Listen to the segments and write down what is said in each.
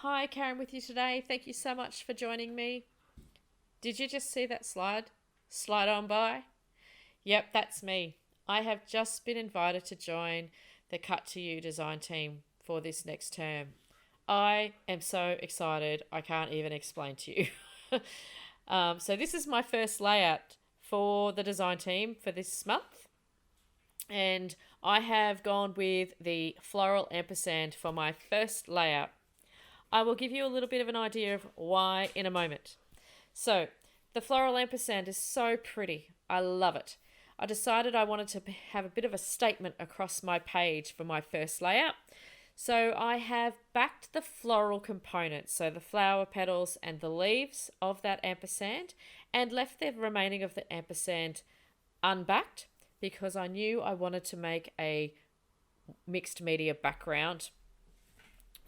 Hi, Karen with you today. Thank you so much for joining me. Did you just see that slide on by? Yep, that's me. I have just been invited to join the Cut to You design team for this next term. I am so excited, I can't even explain to you. So, this is my first layout for the design team for this month, and I have gone with the floral ampersand for my first layout. I will give you a little bit of an idea of why in a moment. So, the floral ampersand is so pretty. I love it. I decided I wanted to have a bit of a statement across my page for my first layout. So, I have backed the floral components, so the flower petals and the leaves of that ampersand, and left the remaining of the ampersand unbacked because I knew I wanted to make a mixed media background.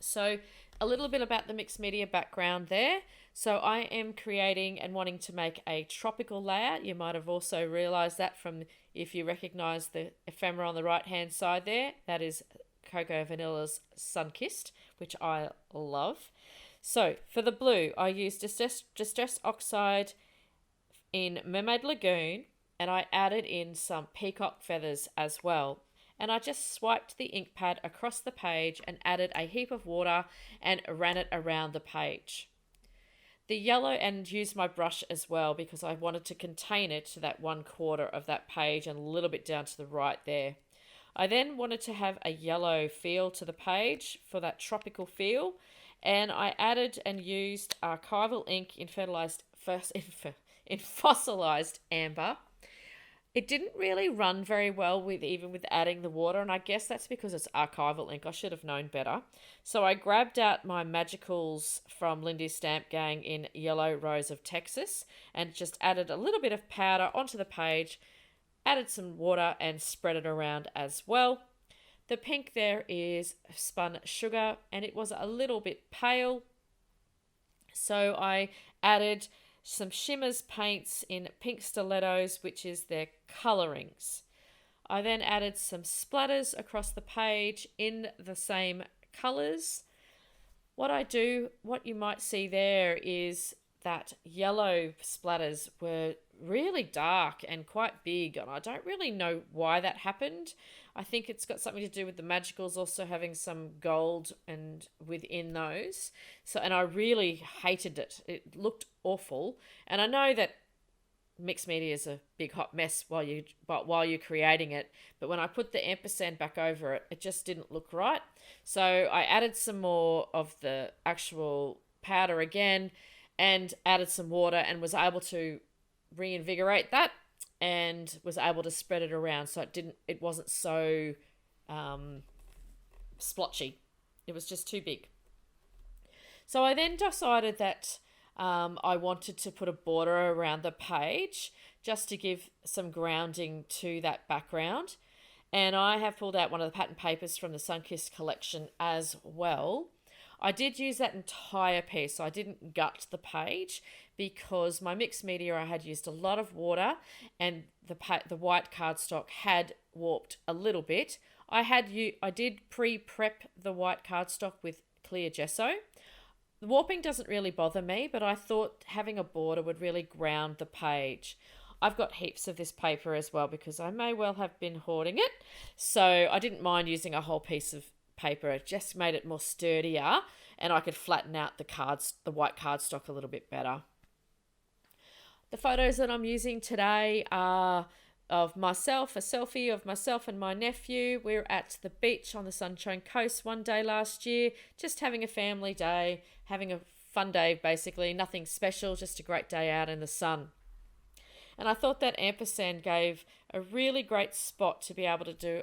So, a little bit about the mixed media background there. So, I am creating and wanting to make a tropical layout. You might have also realized that from if you recognize the ephemera on the right hand side there. That is Cocoa Vanilla's Sunkissed, which I love. So, for the blue, I used Distress Oxide in Mermaid Lagoon, and I added in some peacock feathers as well. And I just swiped the ink pad across the page and added a heap of water and ran it around the page. The yellow, and used my brush as well because I wanted to contain it to that 1/4 of that page and a little bit down to the right there. I then wanted to have a yellow feel to the page for that tropical feel, and I added and used archival ink in fossilized amber. It didn't really run very well with adding the water, and I guess that's because it's archival ink. I should have known better. So I grabbed out my Magicals from Lindy's Stamp Gang in Yellow Rose of Texas and just added a little bit of powder onto the page, added some water and spread it around as well. The pink there is spun sugar, and it was a little bit pale. So I added some shimmers paints in pink stilettos, which is their colorings. I then added some splatters across the page in the same colors. What you might see there is that yellow splatters were really dark and quite big, and I don't really know why that happened. I think it's got something to do with the Magicals also having some gold and within those. So, and I really hated it. It looked awful, and I know that mixed media is a big hot mess while you're creating it, but when I put the ampersand back over it, it just didn't look right. So I added some more of the actual powder again and added some water and was able to reinvigorate that and was able to spread it around so it wasn't so splotchy. It was just too big. So I then decided that I wanted to put a border around the page just to give some grounding to that background. And I have pulled out one of the pattern papers from the Sunkissed collection as well. I did use that entire piece, so I didn't gut the page because my mixed media, I had used a lot of water and the white cardstock had warped a little bit. I did pre-prep the white cardstock with clear gesso. The warping doesn't really bother me, but I thought having a border would really ground the page. I've got heaps of this paper as well because I may well have been hoarding it, so I didn't mind using a whole piece of paper. It just made it more sturdier, and I could flatten out the white cardstock a little bit better. The photos that I'm using today are of myself, a selfie of myself and my nephew. We're at the beach on the Sunshine Coast one day last year, just having a family day, having a fun day basically, nothing special, just a great day out in the sun. And I thought that ampersand gave a really great spot to be able to do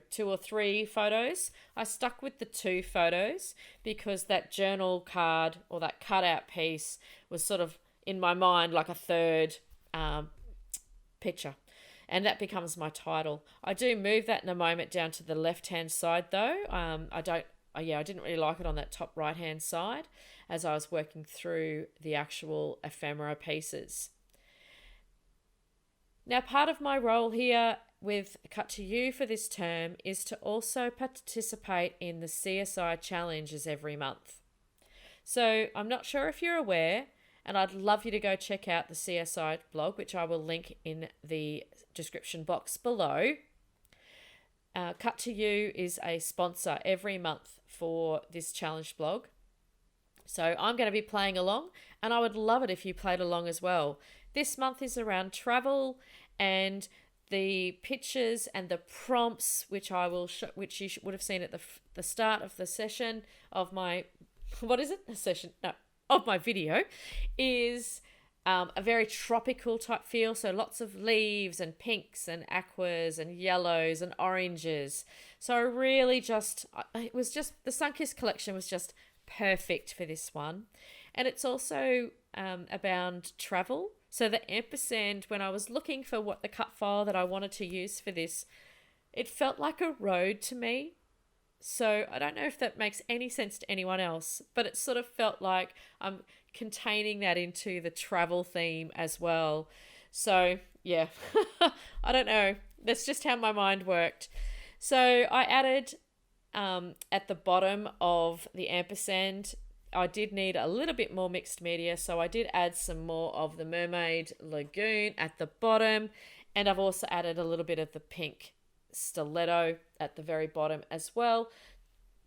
2 or 3 photos. I stuck with the 2 photos because that journal card or that cutout piece was sort of in my mind like a third picture. And that becomes my title. I do move that in a moment down to the left-hand side though. I didn't really like it on that top right-hand side as I was working through the actual ephemera pieces. Now, part of my role here with Cut to You for this term is to also participate in the CSI challenges every month. So I'm not sure if you're aware, and I'd love you to go check out the CSI blog, which I will link in the description box below. Cut to You is a sponsor every month for this challenge blog. So I'm going to be playing along, and I would love it if you played along as well. This month is around travel, and the pictures and the prompts, which I will which you would have seen at the start of the session of my of my video, is a very tropical type feel. So lots of leaves and pinks and aquas and yellows and oranges. So I really it was just, the Sunkissed collection was just perfect for this one. And it's also about travel. So the ampersand, when I was looking for what the cut file that I wanted to use for this, it felt like a road to me. So I don't know if that makes any sense to anyone else, but it sort of felt like I'm containing that into the travel theme as well. So yeah, I don't know. That's just how my mind worked. So I added at the bottom of the ampersand, I did need a little bit more mixed media, so I did add some more of the Mermaid Lagoon at the bottom, and I've also added a little bit of the pink stiletto at the very bottom as well,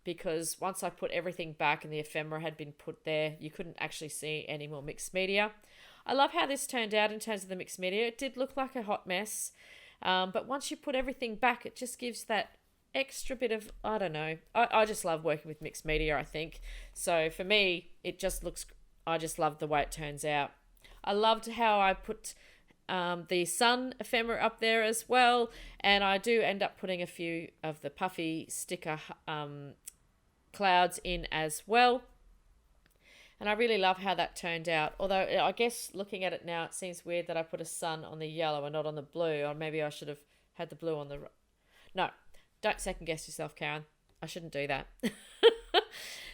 because once I put everything back and the ephemera had been put there, you couldn't actually see any more mixed media. I love how this turned out in terms of the mixed media. It did look like a hot mess, but once you put everything back, it just gives that extra bit of, I don't know, I just love working with mixed media, I think. So for me, it just looks, I just love the way it turns out. I loved how I put the sun ephemera up there as well, and I do end up putting a few of the puffy sticker clouds in as well. And I really love how that turned out, although I guess looking at it now, it seems weird that I put a sun on the yellow and not on the blue, or maybe I should have had the blue on the... No, don't second guess yourself, Karen. I shouldn't do that.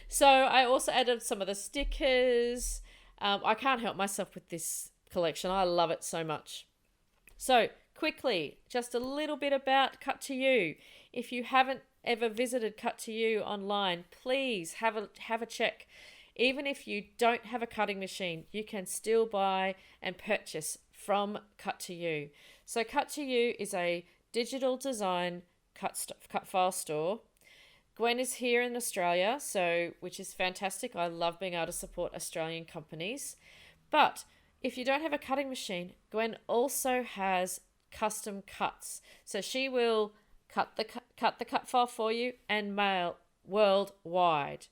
So I also added some of the stickers. I can't help myself with this collection. I love it so much. So quickly, just a little bit about Cut to You. If you haven't ever visited Cut to You online, please have a check. Even if you don't have a cutting machine, you can still buy and purchase from Cut to You. So Cut to You is a digital design cut file store. Gwen is here in Australia, which is fantastic. I love being able to support Australian companies. But if you don't have a cutting machine, Gwen also has custom cuts. So she will cut the cut file for you and mail worldwide.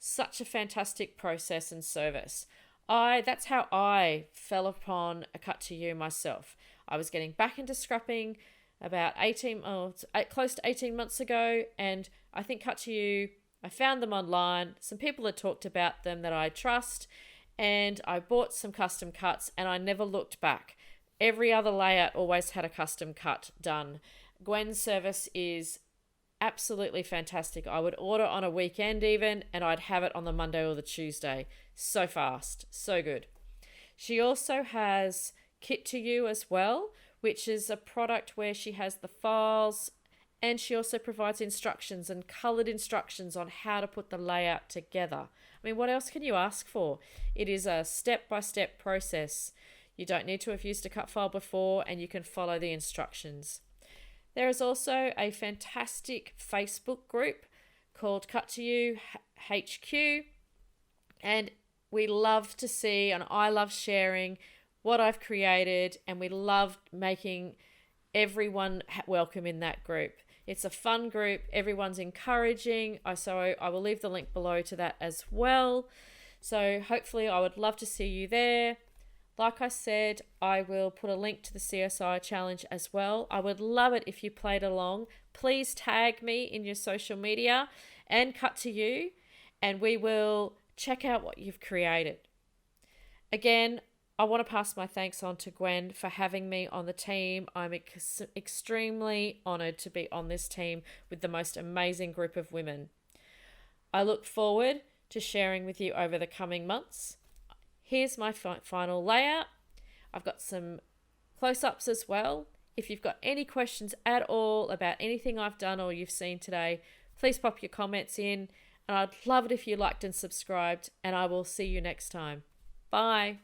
Such a fantastic process and service. That's how I fell upon a Cut to You myself. I was getting back into scrapping about close to 18 months ago, and I think Cut to You, I found them online. Some people had talked about them that I trust, and I bought some custom cuts, and I never looked back. Every other layout always had a custom cut done. Gwen's service is absolutely fantastic. I would order on a weekend even, and I'd have it on the Monday or the Tuesday. So fast, so good. She also has Kit to You as well, which is a product where she has the files, and she also provides instructions and coloured instructions on how to put the layout together. I mean, what else can you ask for? It is a step-by-step process. You don't need to have used a cut file before, and you can follow the instructions. There is also a fantastic Facebook group called Cut to You HQ, and we love to see, and I love sharing what I've created, and we love making everyone welcome in that group. It's a fun group. Everyone's encouraging. So I will leave the link below to that as well. So hopefully I would love to see you there. Like I said, I will put a link to the CSI challenge as well. I would love it if you played along. Please tag me in your social media and Cut to You, and we will check out what you've created. Again, I want to pass my thanks on to Gwen for having me on the team. I'm extremely honoured to be on this team with the most amazing group of women. I look forward to sharing with you over the coming months. Here's my final layout. I've got some close-ups as well. If you've got any questions at all about anything I've done or you've seen today, please pop your comments in. And I'd love it if you liked and subscribed, and I will see you next time. Bye.